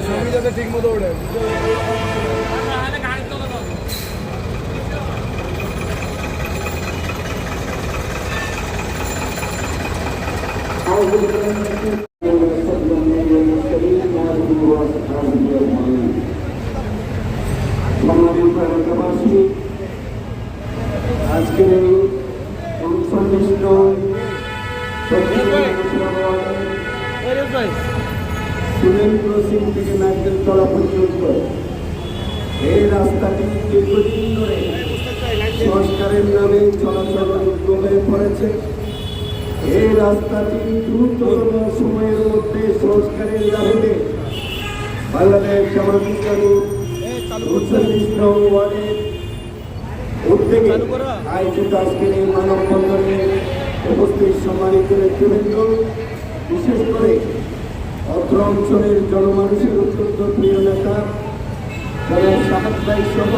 ছবি যাতে ঠিক মতো ওঠে। আজকের এই সংশ্লিষ্ট সুনীল ক্রসিং থেকে নারকেল তলা পর্যন্ত এই রাস্তাটি দীর্ঘদিন ধরে সংস্কারের নামে চলাচল হয়ে পড়েছে। এই রাস্তাটি দ্রুততম সময়ের মধ্যে সংস্কারের দাবিতে বাংলাদেশ জামাত ইসলামী 39 নং ওয়ার্ডের উদ্যোগে আয়োজিত আজকের এই মানববন্ধনে উপস্থিত সম্মানিত নেতৃবৃন্দ, বিশেষ করে অত্র অঞ্চলের জনমানুষের অত্যন্ত প্রিয় নেতা যারা সাহাদ ভাই সহ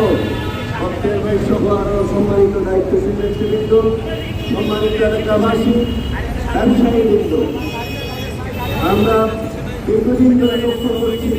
অক্ষের ভাই সহ আরো সম্মানিত দায়িত্বশীল নেতৃবৃন্দ, সম্মানিত এলাকাবাসী, ব্যবসায়ী বৃন্দ, আমরা দীর্ঘদিন ধরে লক্ষ্য করছি